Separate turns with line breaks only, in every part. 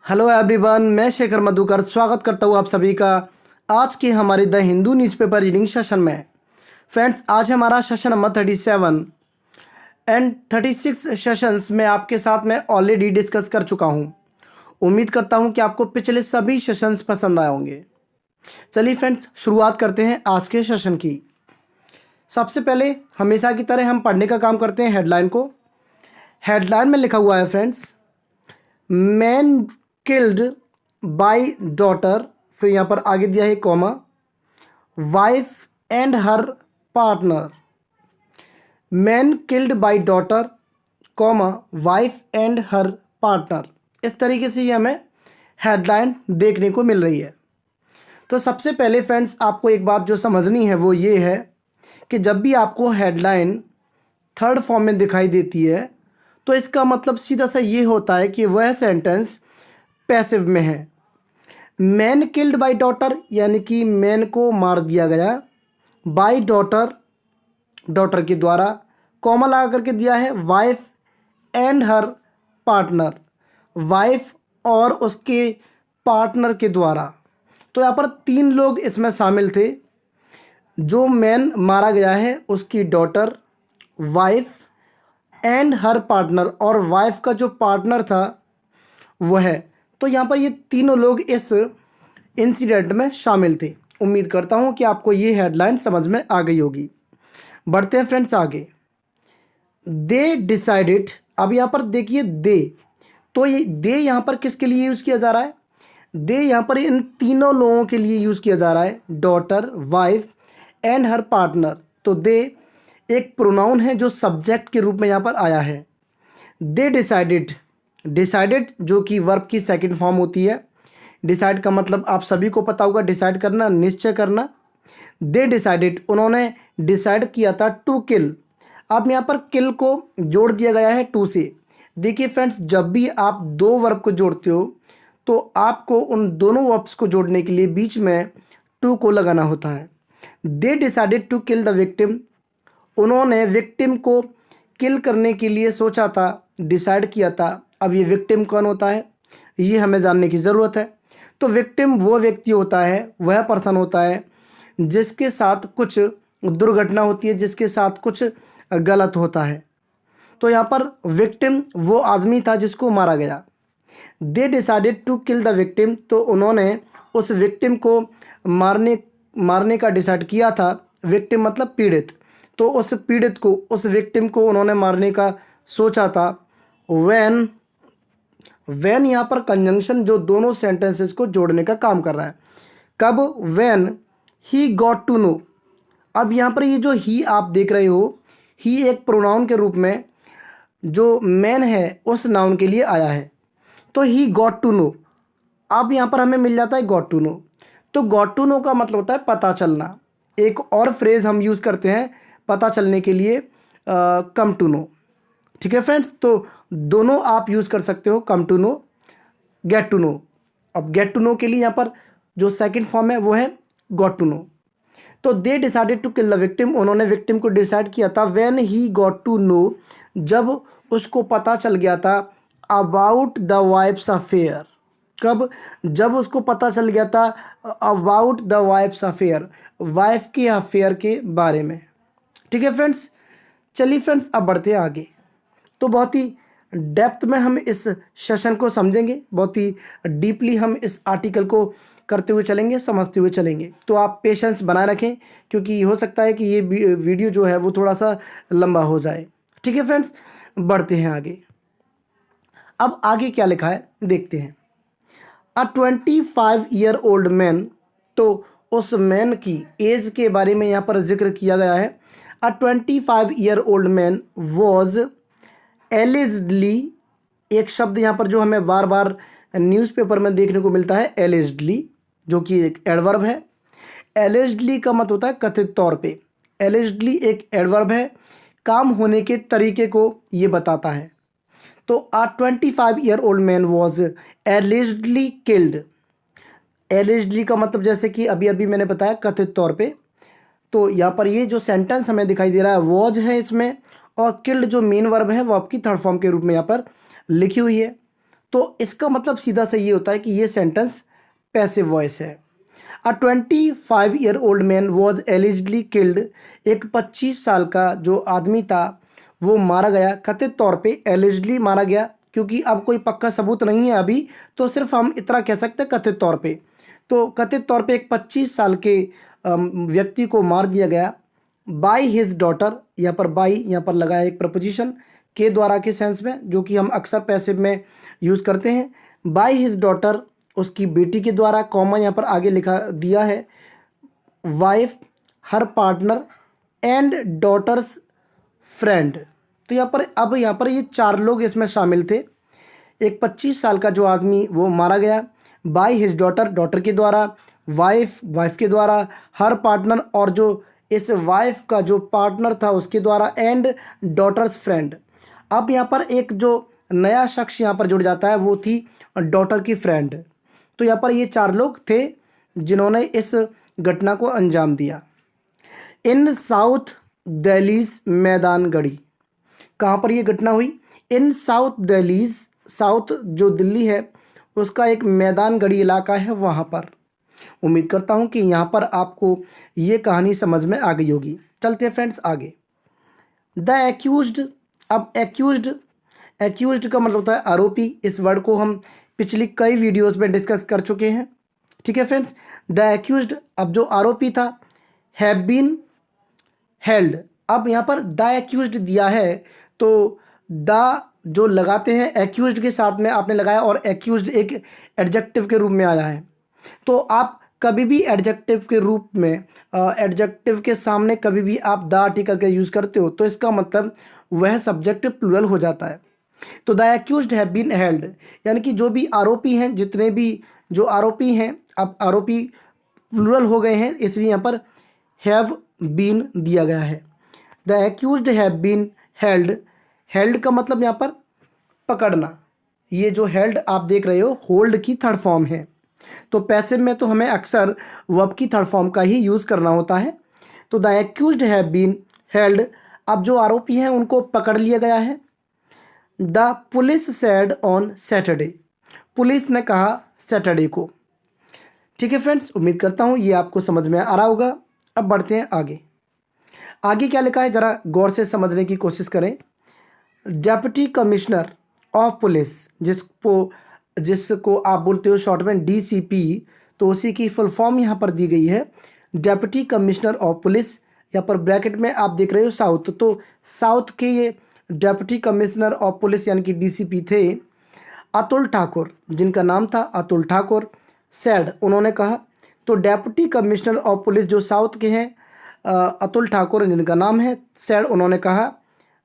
Hello everyone, मैं शेखर मधुकर स्वागत करता हूँ आप सभी का आज के हमारे the Hindu newspaper reading session में। फ्रेंड्स, आज हमारा सेशन नंबर 37 एंड 36 सेशंस में आपके साथ में ऑलरेडी डिस्कस कर चुका हूँ। उम्मीद करता हूँ कि आपको पिछले सभी सेशंस पसंद आए होंगे। चलिए फ्रेंड्स, शुरुआत करते हैं आज के सेशन की। सबसे पहले हमेशा की तरह हम पढ़ने का काम करते हैं हेडलाइन को। हेडलाइन में लिखा हुआ है friends, man killed by daughter, फिर यहाँ पर आगे दिया है comma, wife and her partner. Man killed by daughter comma wife and her partner. इस तरीके से ये हमें हेडलाइन देखने को मिल रही है। तो सबसे पहले फ्रेंड्स, आपको एक बात जो समझनी है वो ये है कि जब भी आपको हेडलाइन थर्ड फॉर्म में दिखाई देती है तो इसका मतलब सीधा सा ये होता है कि वह सेंटेंस पैसिव में है। मैन किल्ड बाय डॉटर यानी कि मैन को मार दिया गया, बाय डॉटर डॉटर के द्वारा, कॉमा लगा करके दिया है wife and her partner, wife और उसके पार्टनर के द्वारा। तो यहाँ पर तीन लोग इसमें शामिल थे। जो मैन मारा गया है उसकी daughter, wife and her partner, और वाइफ का जो पार्टनर था वह है। तो यहाँ पर ये तीनों लोग इस इंसिडेंट में शामिल थे। उम्मीद करता हूँ कि आपको ये हेडलाइन समझ में आ गई होगी। बढ़ते हैं फ्रेंड्स आगे। दे डिसाइडेड, अब यहाँ पर देखिए दे, तो ये दे यहाँ पर किसके लिए यूज़ किया जा रहा है? दे यहाँ पर इन तीनों लोगों के लिए यूज़ किया जा रहा है, daughter, wife and her partner. तो दे एक प्रोनाउन है जो सब्जेक्ट के रूप में यहाँ पर आया है। दे डिसाइडेड, डिसाइडेड जो कि वर्ब की सेकंड फॉर्म होती है। डिसाइड का मतलब आप सभी को पता होगा, डिसाइड करना, निश्चय करना। दे डिसाइडेड, उन्होंने डिसाइड किया था टू किल। अब यहाँ पर किल को जोड़ दिया गया है टू से। देखिए फ्रेंड्स, जब भी आप दो वर्ब को जोड़ते हो तो आपको उन दोनों वर्ब्स को जोड़ने के लिए बीच में टू को लगाना होता है। They decided to kill the victim, उन्होंने विक्टिम को किल करने के लिए सोचा था, डिसाइड किया था। अब ये विक्टिम कौन होता है ये हमें जानने की ज़रूरत है। तो विक्टिम वो व्यक्ति होता है, वह पर्सन होता है जिसके साथ कुछ दुर्घटना होती है, जिसके साथ कुछ गलत होता है। तो यहाँ पर विक्टिम वो आदमी था जिसको मारा गया। They decided to kill the victim, तो उन्होंने उस विक्टिम को मारने का डिसाइड किया था। विक्टिम मतलब पीड़ित, तो उस पीड़ित को, उस विक्टिम को उन्होंने मारने का सोचा था। वैन यहाँ पर कंजंक्शन जो दोनों सेंटेंसेस को जोड़ने का काम कर रहा है। कब? When he got to know. अब यहाँ पर ये जो ही आप देख रहे हो, ही एक प्रोनाउन के रूप में जो मैन है उस नाउन के लिए आया है। तो ही गॉट टू नो, अब यहाँ पर हमें मिल जाता है गॉट टू नो। तो गॉट टू नो का मतलब होता है पता चलना। एक और फ्रेज हम यूज़ करते हैं पता चलने के लिए, कम टू नो। ठीक है फ्रेंड्स, तो दोनों आप यूज़ कर सकते हो, come to know, get to know. अब गेट टू नो के लिए यहाँ पर जो सेकंड फॉर्म है वो है गॉट टू नो। तो they decided to kill the victim, उन्होंने विक्टिम को डिसाइड किया था। When he got to know, जब उसको पता चल गया था, अबाउट द वाइफ्स अफेयर। कब? जब उसको पता चल गया था about the wife's affair, wife के अफेयर के बारे में। ठीक है फ्रेंड्स, चलिए फ्रेंड्स अब बढ़ते हैं आगे। तो बहुत ही डेप्थ में हम इस सेशन को समझेंगे, बहुत ही डीपली हम इस आर्टिकल को करते हुए चलेंगे, समझते हुए चलेंगे। तो आप पेशेंस बनाए रखें क्योंकि हो सकता है कि ये वीडियो जो है वो थोड़ा सा लंबा हो जाए। ठीक है फ्रेंड्स, बढ़ते हैं आगे। अब आगे क्या लिखा है देखते हैं। अ 25-year-old मैन, तो उस मैन की एज के बारे में यहाँ पर जिक्र किया गया है। अ 25-year-old मैन वॉज एलिजडली, एक शब्द यहाँ पर जो हमें बार बार न्यूज़पेपर में देखने को मिलता है, एलिजडली, जो कि एक एडवर्ब है। एलिजडली का मतलब होता है कथित तौर पे। एलिजडली एक एडवर्ब है, काम होने के तरीके को ये बताता है। तो अ 25-year-old मैन वॉज एलिजडली किल्ड। एलिजडली का मतलब जैसे कि अभी अभी मैंने बताया कथित तौर पे। तो यहाँ पर ये जो सेंटेंस हमें दिखाई दे रहा है वॉज है इसमें, और किल्ड जो मेन वर्ब है वो आपकी थर्ड फॉर्म के रूप में यहाँ पर लिखी हुई है। तो इसका मतलब सीधा सा ये होता है कि ये सेंटेंस पैसिव वॉइस है। अ 25-year-old man was allegedly killed, एक 25 साल का जो आदमी था वो मारा गया, कथित तौर पे एलिजिडली मारा गया, क्योंकि अब कोई पक्का सबूत नहीं है अभी, तो सिर्फ हम इतना कह सकते हैं कथित तौर पे। तो कथित तौर पे एक 25 साल के व्यक्ति को मार दिया गया बाय हिज डॉटर। यहाँ पर बाय यहाँ पर लगाया एक प्रपोजिशन के द्वारा के सेंस में, जो कि हम अक्सर पैसिव में यूज़ करते हैं। बाय हिज डॉटर, उसकी बेटी के द्वारा, कॉमा यहाँ पर आगे लिखा दिया है wife, her partner and daughter's friend. तो यहाँ पर ये 4 लोग इसमें शामिल थे। एक 25 साल का जो आदमी वो मारा गया बाय हिज डॉटर, डॉटर के द्वारा, वाइफ, वाइफ के द्वारा, हर पार्टनर, और जो इस वाइफ का जो पार्टनर था उसके द्वारा, एंड डॉटर्स फ्रेंड। अब यहाँ पर एक जो नया शख्स यहाँ पर जुड़ जाता है वो थी डॉटर की फ्रेंड। तो यहाँ पर ये 4 लोग थे जिन्होंने इस घटना को अंजाम दिया। इन साउथ दिल्लीज मैदान गढ़ी, कहाँ पर ये घटना हुई? इन साउथ दिल्लीज, साउथ जो दिल्ली है उसका एक मैदान गढ़ी इलाका है वहाँ पर। उम्मीद करता हूँ कि यहाँ पर आपको ये कहानी समझ में आ गई होगी। चलते हैं फ्रेंड्स आगे। द एक्यूज्ड, अब एक्यूज्ड का मतलब होता है आरोपी। इस वर्ड को हम पिछली कई वीडियोस में डिस्कस कर चुके हैं, ठीक है फ्रेंड्स। द एक्यूज्ड, अब जो आरोपी था, हैव बीन हेल्ड। अब यहाँ पर द एक्यूज्ड दिया है तो द जो लगाते हैं एक्यूज्ड के साथ में आपने लगाया, और एक्यूज्ड एक एडजेक्टिव के रूप में आया है। तो आप कभी भी एडजेक्टिव के रूप में, एडजेक्टिव के सामने कभी भी आप द आर्टिकल का यूज़ करते हो तो इसका मतलब वह सब्जेक्ट प्लूरल हो जाता है। तो the accused have been held, यानी कि जो भी आरोपी हैं, जितने भी जो आरोपी हैं, अब आरोपी प्लूरल हो गए हैं, इसलिए यहाँ पर हैव बीन दिया गया है। The accused have been held, held का मतलब यहाँ पर पकड़ना। ये जो हेल्ड आप देख रहे हो होल्ड की थर्ड फॉर्म है। तो पैसिव में तो हमें अक्सर वर्ब की थर्ड फॉर्म का ही यूज़ करना होता है। तो the accused have been held, अब जो आरोपी हैं उनको पकड़ लिया गया है। The police said on Saturday, police ने कहा सैटरडे को। ठीक है फ्रेंड्स, उम्मीद करता हूँ ये आपको समझ में आ रहा होगा। अब बढ़ते हैं आगे। आगे क्या लिखा है ज़रा गौर से समझने की कोशिश करें। डेप्यूटी कमिश्नर ऑफ पुलिस, जिसको आप बोलते हो शॉर्ट में डीसीपी, तो उसी की फुल फॉर्म यहाँ पर दी गई है डेप्यूटी कमिश्नर ऑफ पुलिस। यहाँ पर ब्रैकेट में आप देख रहे हो साउथ, तो साउथ के ये डेप्यूटी कमिश्नर ऑफ पुलिस यानी कि डीसीपी थे अतुल ठाकुर, जिनका नाम था अतुल ठाकुर। सैड, उन्होंने कहा। तो डेप्यूटी कमिश्नर ऑफ पुलिस जो साउथ के हैं अतुल ठाकुर जिनका नाम है, सैड, उन्होंने कहा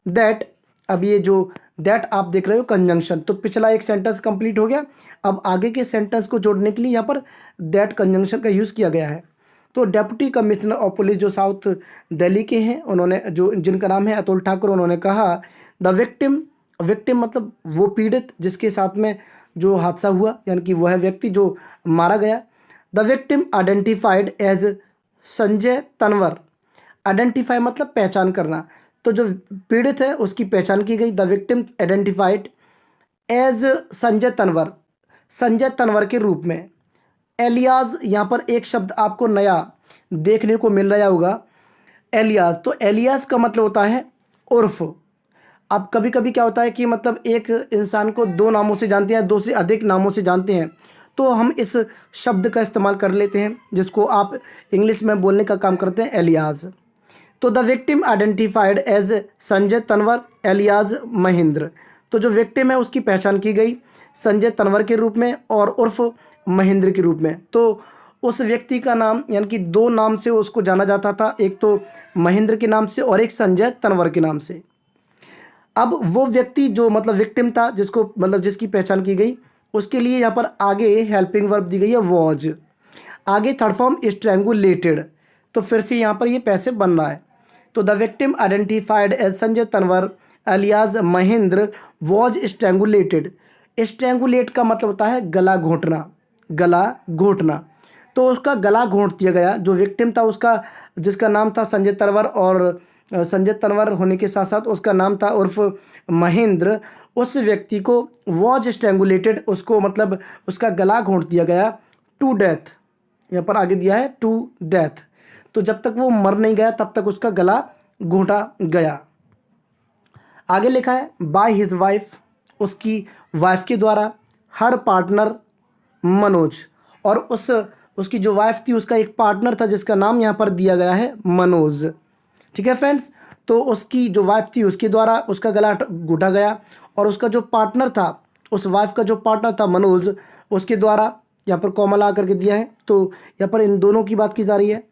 दैट। अब ये जो दैट आप देख रहे हो कंजंक्शन, तो पिछला एक सेंटेंस कंप्लीट हो गया। अब आगे के सेंटेंस को जोड़ने के लिए यहाँ पर दैट कंजंक्शन का यूज़ किया गया है। तो डेप्यूटी कमिश्नर ऑफ पुलिस जो साउथ दिल्ली के हैं, उन्होंने जो जिनका नाम है अतुल ठाकुर, उन्होंने कहा द विक्टिम, विक्टिम मतलब वो पीड़ित जिसके साथ में जो हादसा हुआ, यानी कि वह व्यक्ति जो मारा गया। The victim identified as Sanjay Tanwar, identify मतलब पहचान करना, तो जो पीड़ित है उसकी पहचान की गई। The victim identified as Sanjay Tanwar, Sanjay Tanwar के रूप में। एलियाज, यहाँ पर एक शब्द आपको नया देखने को मिल रहा होगा, एलियाज। तो एलियाज का मतलब होता है उर्फ। अब कभी कभी क्या होता है कि मतलब एक इंसान को 2 नामों से जानते हैं, 2 से अधिक नामों से जानते हैं, तो हम इस शब्द का इस्तेमाल कर लेते हैं जिसको आप इंग्लिश में बोलने का काम करते हैं, एलियाज। तो the victim identified as Sanjay Tanwar alias Mahendra, तो जो विक्टिम है उसकी पहचान की गई संजय तनवर के रूप में और उर्फ महेंद्र के रूप में। तो उस व्यक्ति का नाम, यानी कि 2 नाम से उसको जाना जाता था, एक तो महेंद्र के नाम से और एक संजय तनवर के नाम से। अब वो व्यक्ति जो मतलब विक्टिम था, जिसको मतलब जिसकी पहचान की गई, उसके लिए यहाँ पर आगे हेल्पिंग वर्ब दी गई है वॉज, आगे थर्ड फॉर्म स्ट्रैंगुलेटेड। तो फिर से यहाँ पर ये पैसिव बन रहा है। तो the victim identified as Sanjay Tanwar alias Mahendra was strangulated. Strangulate का मतलब होता है गला घोंटना, गला घोंटना। तो उसका गला घोंट दिया गया, जो विक्टिम था उसका, जिसका नाम था संजय तनवर, और संजय तनवर होने के साथ साथ उसका नाम था उर्फ महेंद्र, उस व्यक्ति को वॉज स्ट्रैंगुलेटेड, उसको मतलब उसका गला घोंट दिया गया टू डेथ। यहाँ पर आगे दिया है टू डेथ, तो जब तक वो मर नहीं गया तब तक उसका गला घोंटा गया। आगे लिखा है बाय हिज वाइफ, उसकी वाइफ के द्वारा, हर पार्टनर मनोज, और उसकी जो वाइफ थी उसका एक पार्टनर था जिसका नाम यहाँ पर दिया गया है मनोज। ठीक है फ्रेंड्स, तो उसकी जो वाइफ थी उसके द्वारा उसका गला घुटा गया, और उसका जो पार्टनर था, उस वाइफ का जो पार्टनर था मनोज, उसके द्वारा, यहाँ पर कॉमा लगा करके दिया है, तो यहाँ पर इन दोनों की बात की जा रही है।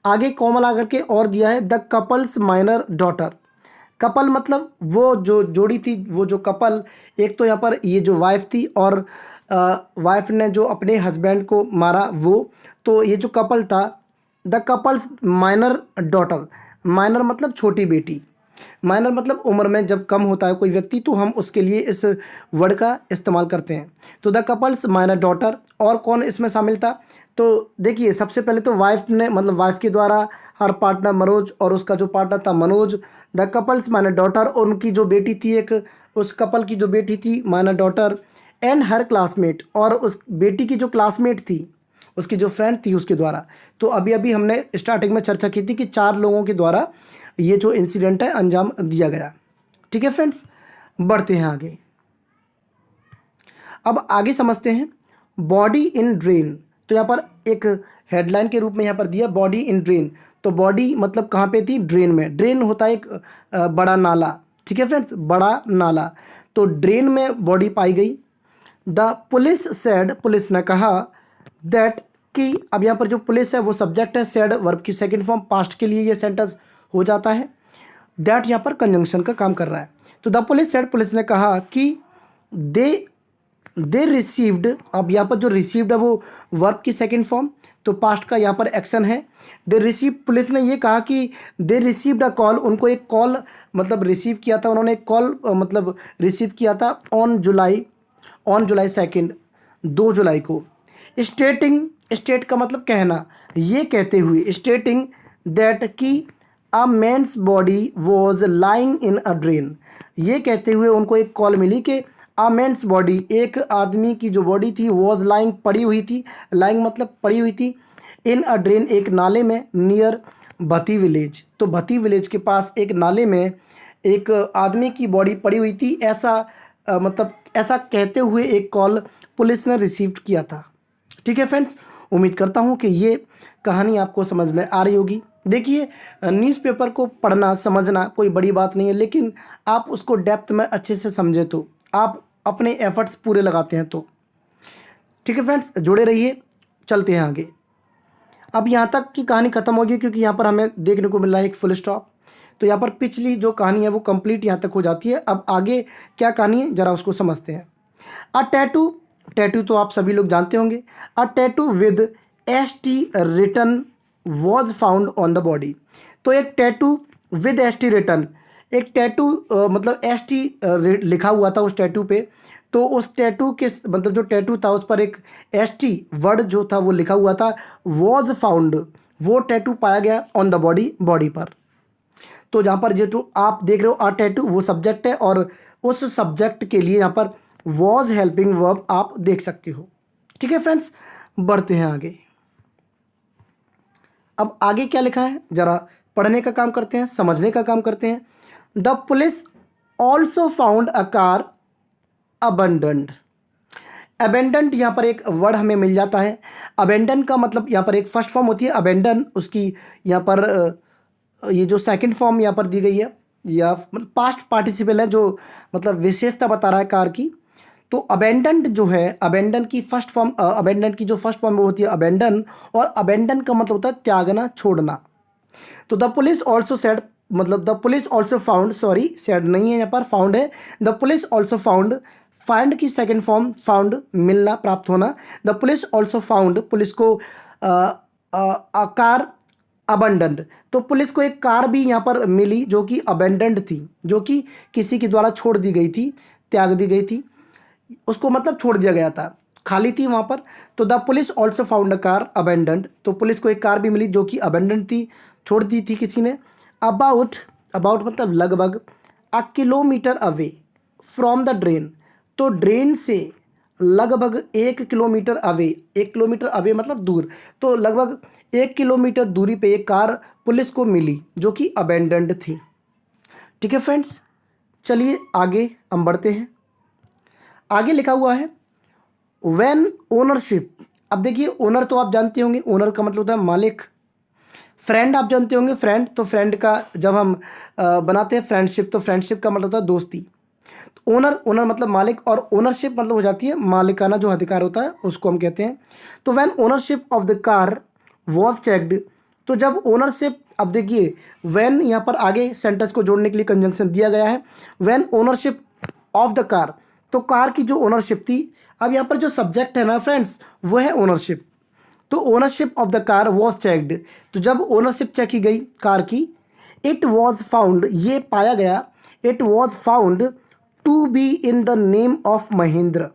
आगे कॉमा लगा करके और दिया है the couples minor daughter. Couple मतलब वो जो जोड़ी थी, वो जो कपल, एक तो यहाँ पर ये जो वाइफ थी और वाइफ ने जो अपने हस्बैंड को मारा वो, तो ये जो कपल था the couples minor daughter. Minor मतलब छोटी बेटी, माइनर मतलब उम्र में जब कम होता है कोई व्यक्ति तो हम उसके लिए इस वर्ड का इस्तेमाल करते हैं। तो द कपल्स माइनर डॉटर, और कौन इसमें शामिल था, तो देखिए सबसे पहले तो वाइफ ने मतलब वाइफ के द्वारा हर पार्टनर मनोज, और उसका जो पार्टनर था Manoj, the couples minor daughter, और उनकी जो बेटी थी एक, उस कपल की जो बेटी थी minor daughter, and her classmate, और उस बेटी की जो क्लासमेट थी, उसकी जो फ्रेंड थी उसके द्वारा। तो अभी अभी हमने स्टार्टिंग में चर्चा की थी कि 4 लोगों के द्वारा ये जो इंसिडेंट है अंजाम दिया गया। ठीक है फ्रेंड्स, बढ़ते हैं आगे। अब आगे समझते हैं बॉडी इन ड्रेन। तो यहाँ पर एक हेडलाइन के रूप में यहाँ पर दिया बॉडी इन ड्रेन। तो बॉडी मतलब कहाँ पे थी, ड्रेन में। ड्रेन होता है एक बड़ा नाला। ठीक है फ्रेंड्स, बड़ा नाला, तो ड्रेन में बॉडी पाई गई। द पुलिस सेड, पुलिस ने कहा, दैट कि, अब यहाँ पर जो पुलिस है वो सब्जेक्ट है, सेड वर्ब की सेकंड फॉर्म, पास्ट के लिए ये सेंटेंस हो जाता है। दैट यहाँ पर कंजंक्शन का काम कर रहा है। तो द पुलिस सेड, पुलिस ने कहा कि दे रिसीव्ड, अब यहाँ पर जो रिसीव्ड है वो वर्ब की सेकंड फॉर्म, तो पास्ट का यहाँ पर एक्शन है। दे रिसीव, पुलिस ने ये कहा कि दे रिसीव्ड अ कॉल, उनको एक कॉल मतलब रिसीव किया था, उन्होंने एक कॉल मतलब रिसीव किया था ऑन जुलाई 2, 2 जुलाई को। स्टेटिंग, स्टेट का मतलब कहना, ये कहते हुए, स्टेटिंग दैट कि a man's body was lying in a drain, ये कहते हुए उनको एक कॉल मिली कि अ मेंस बॉडी, एक आदमी की जो बॉडी थी, वॉज लाइंग, पड़ी हुई थी, लाइंग मतलब पड़ी हुई थी, इन अ ड्रेन एक नाले में, नियर भती विलेज, तो भती विलेज के पास एक नाले में एक आदमी की बॉडी पड़ी हुई थी, ऐसा मतलब ऐसा कहते हुए एक कॉल पुलिस ने रिसीव किया था। ठीक है फ्रेंड्स, उम्मीद करता हूँ कि ये कहानी आपको समझ में आ रही होगी। देखिए न्यूज़पेपर को पढ़ना समझना कोई बड़ी बात नहीं है, लेकिन आप उसको डेप्थ में अच्छे से समझे तो, आप अपने एफर्ट्स पूरे लगाते हैं तो। ठीक है फ्रेंड्स, जुड़े रहिए, चलते हैं आगे। अब यहाँ तक की कहानी खत्म होगी क्योंकि यहाँ पर हमें देखने को मिल रहा है एक फुल स्टॉप। तो यहाँ पर पिछली जो कहानी है वो कंप्लीट यहाँ तक हो जाती है। अब आगे क्या कहानी है जरा उसको समझते हैं। अ टैटू, टैटू तो आप सभी लोग जानते होंगे। A tattoo with ST written was found on the body. तो एक टैटू विद ST रिटन, एक टैटू मतलब ST लिखा हुआ था उस टैटू पे। तो उस टैटू के मतलब जो टैटू था उस पर एक ST वर्ड जो था वो लिखा हुआ था, वॉज फाउंड, वो टैटू पाया गया ऑन द बॉडी, बॉडी पर। तो जहाँ पर जो आप देख रहे हो अ टैटू वो सब्जेक्ट है, और उस सब्जेक्ट के लिए यहाँ पर वॉज हेल्पिंग वर्ब आप देख सकते हो। ठीक है फ्रेंड्स, बढ़ते हैं आगे। अब आगे क्या लिखा है जरा पढ़ने का काम करते हैं, समझने का काम करते हैं। The police also found a car abandoned. Abandoned यहाँ पर एक वर्ड हमें मिल जाता है। अबेंडन का मतलब यहाँ पर एक फर्स्ट फॉर्म होती है अबेंडन, उसकी यहाँ पर ये जो सेकंड फॉर्म यहाँ पर दी गई है, या पास्ट पार्टिसिपल है जो मतलब विशेषता बता रहा है कार की। तो अबेंडेंट जो है, अबेंडन की फर्स्ट फॉर्म, अबेंडन की जो फर्स्ट फॉर्म वो होती है अबेंडन, और अबेंडन का मतलब होता है त्यागना, छोड़ना। तो द पुलिस ऑल्सो सेड, मतलब the police also found, sorry said नहीं है यहाँ पर, फाउंड है। The police also found, find की सेकंड फॉर्म फाउंड, मिलना, प्राप्त होना। The police also found, police को कार अबंडेंड, तो पुलिस को एक कार भी यहाँ पर मिली जो कि अबेंडेंड थी, जो कि किसी के द्वारा छोड़ दी गई थी, त्याग दी गई थी, उसको मतलब छोड़ दिया गया था, खाली थी वहाँ पर। तो the police also found a car abandoned, तो पुलिस को एक कार भी मिली जो कि अबेंडेंड थी, छोड़ दी थी किसी ने। अबाउट, अबाउट मतलब लगभग, a kilometre away from the drain, तो ड्रेन से लगभग 1 किलोमीटर अवे, 1 किलोमीटर अवे मतलब दूर, तो लगभग 1 किलोमीटर दूरी पे एक कार पुलिस को मिली जो कि अबेंडेंड थी। ठीक है फ्रेंड्स, चलिए आगे हम बढ़ते हैं। आगे लिखा हुआ है व्हेन ओनरशिप। अब देखिए ओनर तो आप जानते होंगे, ओनर का मतलब होता है मालिक। फ्रेंड आप जानते होंगे, फ्रेंड तो फ्रेंड का जब हम बनाते हैं फ्रेंडशिप, तो फ्रेंडशिप का मतलब होता है दोस्ती। ओनर, ओनर मतलब मालिक, और ओनरशिप मतलब हो जाती है मालिकाना जो अधिकार होता है उसको हम कहते हैं। तो when ownership of the car was checked, तो जब ओनरशिप, अब देखिए व्हेन यहाँ पर आगे सेंटेंस को जोड़ने के लिए कंजंक्शन दिया गया है, when ownership of the car, तो कार की जो ओनरशिप थी। अब यहाँ पर जो सब्जेक्ट है ना फ्रेंड्स वो है ओनरशिप, तो ownership of the car was checked, तो जब ओनरशिप चेक की गई कार की, इट वॉज फाउंड, ये पाया गया, it was found to be in the name of Mahendra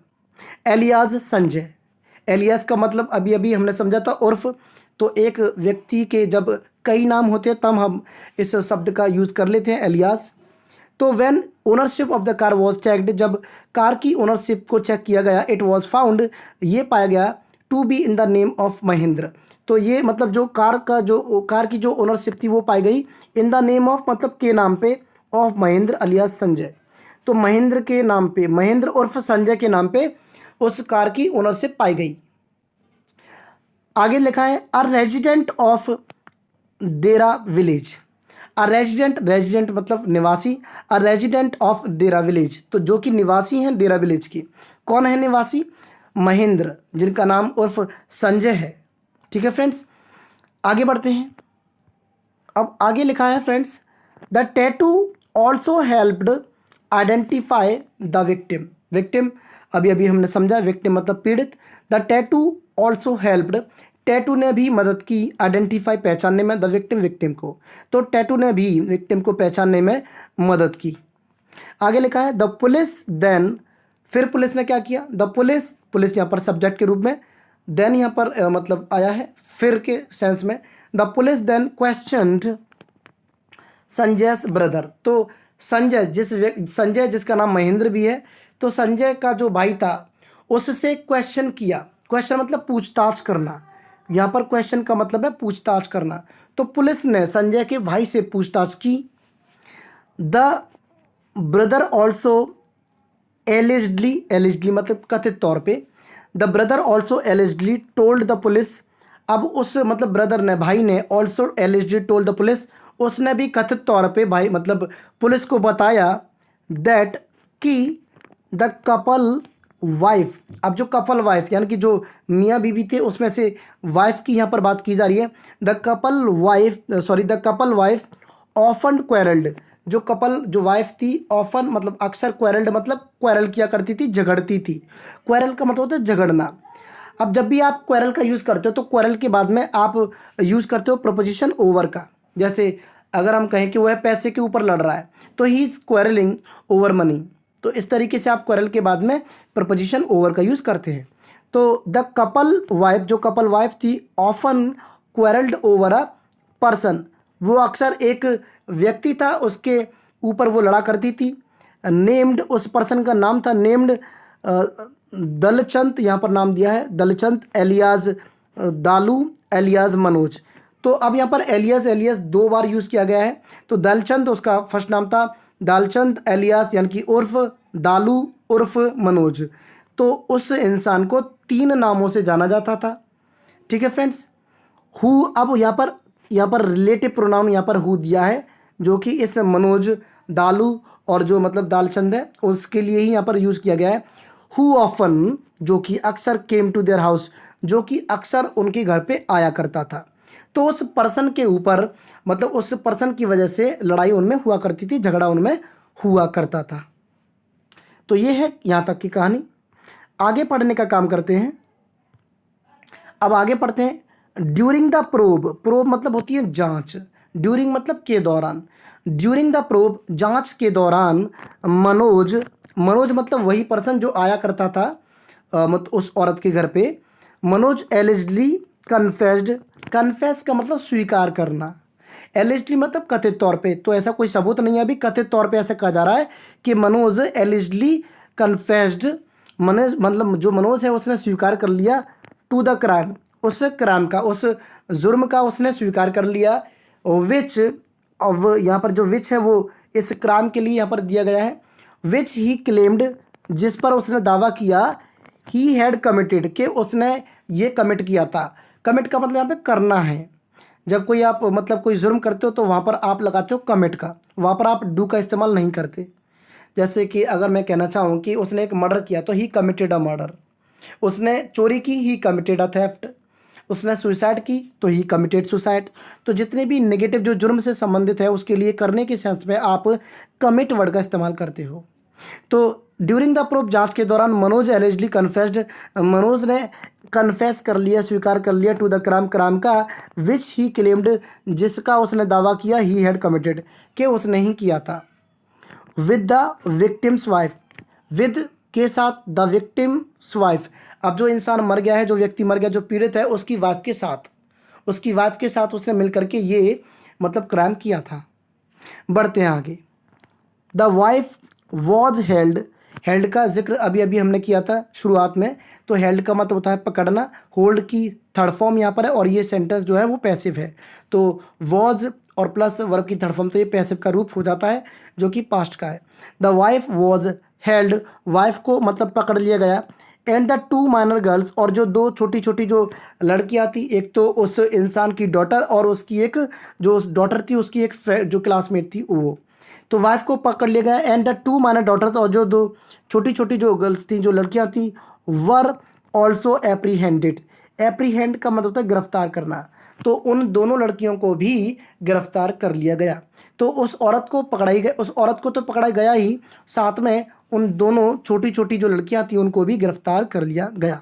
alias Sanjay. Alias का मतलब अभी अभी हमने समझा था उर्फ, तो एक व्यक्ति के जब कई नाम होते हैं तब हम इस शब्द का यूज़ कर लेते हैं एलियास। तो when ownership of the car was checked, जब कार की ओनरशिप को चेक किया गया, इट वॉज फाउंड, ये पाया गया, to be in the name of Mahendra, तो ये मतलब जो कार की जो ओनरशिप थी वो पाई गई इन द नेम ऑफ मतलब के नाम पे, ऑफ महेंद्र अलियास संजय। तो महेंद्र के नाम पे, महेंद्र उर्फ संजय के नाम पे उस कार की ओनरशिप पाई गई। आगे लिखा है अ रेजिडेंट ऑफ देरा विलेज। अ रेजिडेंट, रेजिडेंट मतलब निवासी, अ रेजिडेंट ऑफ देरा विलेज, तो जो कि निवासी हैं देरा विलेज के। कौन है निवासी? महेंद्र, जिनका नाम उर्फ संजय है। ठीक है फ्रेंड्स, आगे बढ़ते हैं। अब आगे लिखा है friends the tattoo also helped identify the victim. Victim अभी अभी हमने समझा, विक्टिम मतलब पीड़ित। The tattoo also helped, tattoo ने भी मदद की आइडेंटिफाई पहचानने में, द विक्टिम विक्टिम को, तो टैटू ने भी विक्टिम को पहचानने में मदद की। आगे लिखा है द पुलिस देन, फिर पुलिस ने क्या किया? द पुलिस, पुलिस यहाँ पर सब्जेक्ट के रूप में, देन यहाँ पर मतलब आया है फिर के सेंस में। The police then questioned Sanjay's brother, तो संजय जिसका नाम महेंद्र भी है, तो संजय का जो भाई था उससे क्वेश्चन किया। क्वेश्चन मतलब पूछताछ करना, यहाँ पर क्वेश्चन का मतलब है पूछताछ करना। तो पुलिस ने संजय के भाई से पूछताछ की। The brother also allegedly, allegedly मतलब कथित तौर पे, the brother also allegedly told the police, अब उस मतलब ब्रदर ने, भाई ने, also allegedly told the police, उसने भी कथित तौर पे भाई मतलब पुलिस को बताया, दैट कि द कपल वाइफ, अब जो कपल वाइफ यानी कि जो मियाँ बीवी थे उसमें से वाइफ की यहाँ पर बात की जा रही है। द कपल वाइफ ऑफन क्वेरल्ड, जो कपल जो वाइफ थी, ऑफन मतलब अक्सर, क्वेरल्ड मतलब क्वेरल किया करती थी, झगड़ती थी। क्वेरल का मतलब होता है झगड़ना। अब जब भी आप क्वेरल का यूज़ करते हो तो क्वेरल के बाद में आप यूज़ करते हो प्रपोजिशन ओवर का। जैसे अगर हम कहें कि वह पैसे के ऊपर लड़ रहा है तो he is quarrelling over money, तो इस तरीके से आप क्वेरल के बाद में प्रपोजिशन ओवर का यूज़ करते हैं। तो द कपल वाइफ, जो कपल वाइफ थी, ऑफन क्वेरल्ड ओवर अ पर्सन, वो अक्सर एक व्यक्ति था उसके ऊपर वो लड़ा करती थी। नेम्ड, उस पर्सन का नाम था नेम्ड दलचंद, यहाँ पर नाम दिया है दलचंद एलियाज दालू एलियाज मनोज। तो अब यहाँ पर एलियास एलियास दो बार यूज़ किया गया है। तो दलचंद उसका फर्स्ट नाम था, दालचंद एलियास यानी कि उर्फ दालू उर्फ मनोज, तो उस इंसान को 3 नामों से जाना जाता था। ठीक है फ्रेंड्स, हु, अब यहाँ पर रिलेटिव प्रोनाउन यहाँ पर हु दिया है, जो कि इस मनोज, दालू और जो मतलब दालचंद है उसके लिए ही यहाँ पर यूज़ किया गया है। हु ऑफन, जो कि अक्सर, केम टू देयर हाउस, जो कि अक्सर उनके घर पे आया करता था। तो उस पर्सन के ऊपर मतलब उस पर्सन की वजह से लड़ाई उनमें हुआ करती थी, झगड़ा उनमें हुआ करता था। तो ये है यहाँ तक की कहानी। आगे पढ़ने का काम करते हैं। अब आगे पढ़ते हैं ड्यूरिंग द प्रोब। प्रोब मतलब होती है जांच, ड्यूरिंग मतलब के दौरान। ड्यूरिंग द प्रोब, जांच के दौरान, मनोज, मनोज मतलब वही पर्सन जो आया करता था मतलब उस औरत के घर पे, मनोज एलिजली कन्फेस्ड, कन्फेस का मतलब स्वीकार करना, एलिजिडली मतलब कथित तौर पे, तो ऐसा कोई सबूत नहीं है अभी, कथित तौर पे ऐसा कहा जा रहा है कि मनोज एलिजिडली कन्फेस्ड, मनोज मतलब जो मनोज है उसने स्वीकार कर लिया टू द क्राइम, उस क्राइम का, उस जुर्म का उसने स्वीकार कर लिया, विच, अब यहाँ पर जो विच है वो इस क्राइम के लिए यहाँ पर दिया गया है, विच ही क्लेम्ड, जिस पर उसने दावा किया, ही हैड कमिटेड, कि उसने ये कमिट किया था। कमिट का मतलब यहाँ पे करना है, जब कोई आप मतलब कोई जुर्म करते हो तो वहाँ पर आप लगाते हो कमिट का, वहाँ पर आप डू का इस्तेमाल नहीं करते। जैसे कि अगर मैं कहना चाहूँ कि उसने एक मर्डर किया तो ही कमिटेड अ मर्डर, उसने चोरी की, ही कमिटेड अ थेफ्ट, उसने सुसाइड की तो ही कमिटेड सुसाइड। तो जितने भी नेगेटिव जो जुर्म से संबंधित है उसके लिए करने के सेंस में आप कमिट वर्ड का इस्तेमाल करते हो। तो ड्यूरिंग द प्रूफ, जांच के दौरान मनोज एलिजिडली कन्फेस्ड, मनोज ने कन्फेस कर लिया, स्वीकार कर लिया टू द क्राइम, क्राइम का, विच ही क्लेम्ड, जिसका उसने दावा किया, ही हैड कमिटेड, कि उसने ही किया था, with the victim's wife, with के साथ, द विक्टिम्स वाइफ, अब जो इंसान मर गया है, जो व्यक्ति मर गया, जो पीड़ित है, उसकी वाइफ के साथ, उसकी वाइफ के साथ उसने मिलकर के ये मतलब क्राइम किया था। बढ़ते हैं आगे। The wife was held, held का जिक्र अभी अभी हमने किया था शुरुआत में, तो हेल्ड का मतलब होता है पकड़ना, होल्ड की थर्ड फॉर्म यहाँ पर है, और ये सेंटेंस जो है वो पैसिव है, तो वॉज और प्लस वर्ब की थर्ड फॉर्म, तो ये पैसिव का रूप हो जाता है जो कि पास्ट का है। The wife was held, wife को मतलब पकड़ लिया गया, and the two minor girls, और जो दो छोटी छोटी जो लड़कियां थी, एक तो उस इंसान की डॉटर और उसकी एक जो डॉटर थी उसकी एक जो क्लासमेट थी वो, तो वाइफ को पकड़ लिया गया, and the two minor daughters, और जो दो छोटी छोटी जो गर्ल्स थी, जो लड़कियां थी, वर ऑल्सो एप्रीहेंडेड, एप्रीहेंड का मतलब होता है गिरफ्तार करना, तो उन दोनों लड़कियों को भी गिरफ्तार कर लिया गया। तो उस औरत को पकड़ाई गई, उस औरत को तो पकड़ा गया ही, साथ में उन दोनों छोटी छोटी जो लड़कियां थी उनको भी गिरफ्तार कर लिया गया।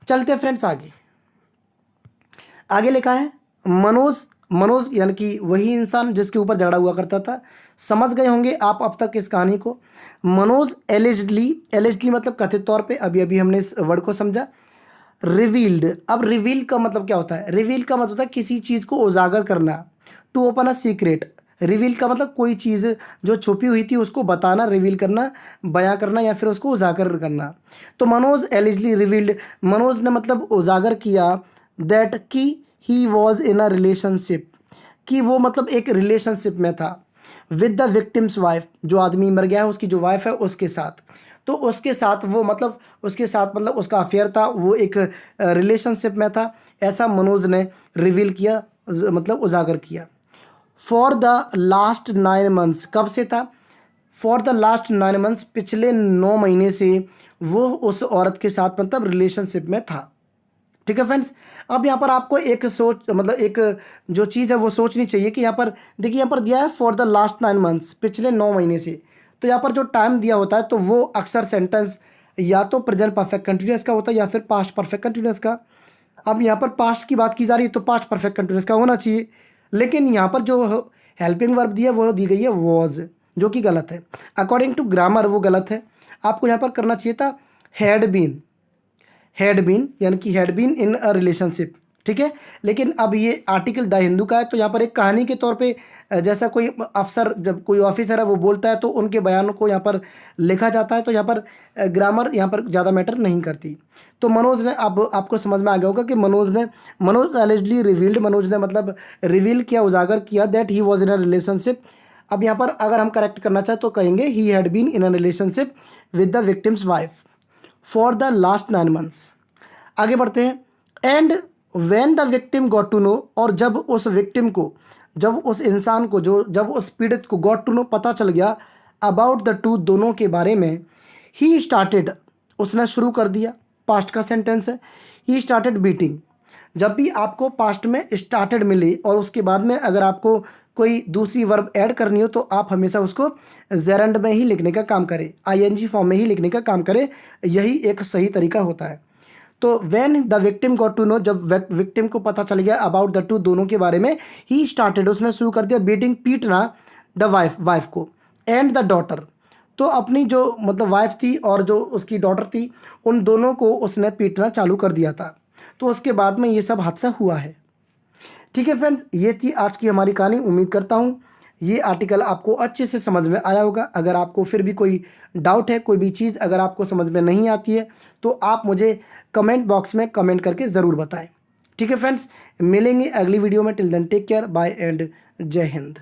चलते फ्रेंड्स आगे। आगे लिखा है मनोज, मनोज यानी कि वही इंसान जिसके ऊपर झगड़ा हुआ करता था। समझ गए होंगे आप अब तक इस कहानी को। मनोज एलिजिडली, एलिजिडली मतलब कथित तौर पे, अभी अभी हमने इस वर्ड को समझा। रिवील्ड, अब रिवील का मतलब क्या होता है? रिवील का मतलब होता है किसी चीज़ को उजागर करना, to open a secret. Reveal का मतलब कोई चीज़ जो छुपी हुई थी उसको बताना, रिवील करना, बयां करना या फिर उसको उजागर करना। तो मनोज एलिजिडली रिवील्ड, मनोज ने मतलब उजागर किया दैट कि he was in a relationship, कि वो मतलब एक रिलेशनशिप में था, विद द विक्टिम्स वाइफ, जो आदमी मर गया है उसकी जो वाइफ है उसके साथ, तो उसके साथ वो मतलब उसके साथ मतलब उसका अफेयर था, वो एक रिलेशनशिप में था, ऐसा मनोज ने रिवील किया, मतलब उजागर किया। फॉर द लास्ट 9 मंथ्स, कब से था? फॉर द लास्ट 9 मंथ्स, पिछले 9 महीने से वो उस औरत के साथ मतलब रिलेशनशिप में था। ठीक है फ्रेंड्स, अब यहाँ पर आपको एक सोच मतलब एक जो चीज़ है वो सोचनी चाहिए कि यहाँ पर देखिए, यहाँ पर दिया है फॉर द लास्ट 9 मंथ्स, पिछले 9 महीने से, तो यहाँ पर जो टाइम दिया होता है तो वो अक्सर सेंटेंस या तो प्रेजेंट परफेक्ट कंटिन्यूअस का होता है या फिर पास्ट परफेक्ट कंटिन्यूअस का। अब यहाँ पर पास्ट की बात की जा रही है तो पास्ट परफेक्ट कंटिन्यूअस का होना चाहिए, लेकिन यहाँ पर जो हेल्पिंग वर्ब दी है वो दी गई है वॉज, जो कि गलत है अकॉर्डिंग टू ग्रामर, वो गलत है। आपको यहाँ पर करना चाहिए था हैड बीन, हैड बीन यानी कि had been in a relationship. ठीक है, लेकिन अब ये आर्टिकल द हिंदू का है तो यहाँ पर एक कहानी के तौर पे जैसा कोई अफसर, जब कोई ऑफिसर है वो बोलता है तो उनके बयानों को यहाँ पर लिखा जाता है, तो यहाँ पर ग्रामर यहाँ पर ज़्यादा मैटर नहीं करती। तो मनोज ने, अब आपको समझ में आ गया होगा कि मनोज एलिजिडली रिवील्ड, मनोज ने मतलब रिवील किया, उजागर किया that he was in a relationship. अब यहाँ पर अगर हम करेक्ट करना चाहें तो कहेंगे he had been in a relationship with the victim's wife for the last 9 months. आगे बढ़ते हैं। And when the victim got to know, और जब उस विक्टिम को, जब उस इंसान को, जो जब उस पीड़ित को गॉट टू नो पता चल गया अबाउट द टू, दोनों के बारे में, ही स्टार्टेड, उसने शुरू कर दिया, पास्ट का सेंटेंस है, ही स्टार्टेड बीटिंग। जब भी आपको पास्ट में स्टार्टेड मिले और उसके बाद में अगर आपको कोई दूसरी वर्ब ऐड करनी हो तो आप हमेशा उसको जेरंड में ही लिखने का काम करें, आईएनजी फॉर्म में ही लिखने का काम करें, यही एक सही तरीका होता है। तो when the victim got to know, जब विक्टिम को पता चल गया अबाउट द टू, दोनों के बारे में, ही स्टार्टेड, उसने शुरू कर दिया बीटिंग, पीटना, द वाइफ को, एंड द डॉटर, तो अपनी जो मतलब वाइफ थी और जो उसकी डॉटर थी उन दोनों को उसने पीटना चालू कर दिया था। तो उसके बाद में ये सब हादसा हुआ है। ठीक है फ्रेंड्स, ये थी आज की हमारी कहानी। उम्मीद करता हूँ ये आर्टिकल आपको अच्छे से समझ में आया होगा। अगर आपको फिर भी कोई डाउट है, कोई भी चीज़ अगर आपको समझ में नहीं आती है, तो आप मुझे कमेंट बॉक्स में कमेंट करके ज़रूर बताएं। ठीक है फ्रेंड्स, मिलेंगे अगली वीडियो में। Till then take care, bye and जय हिंद।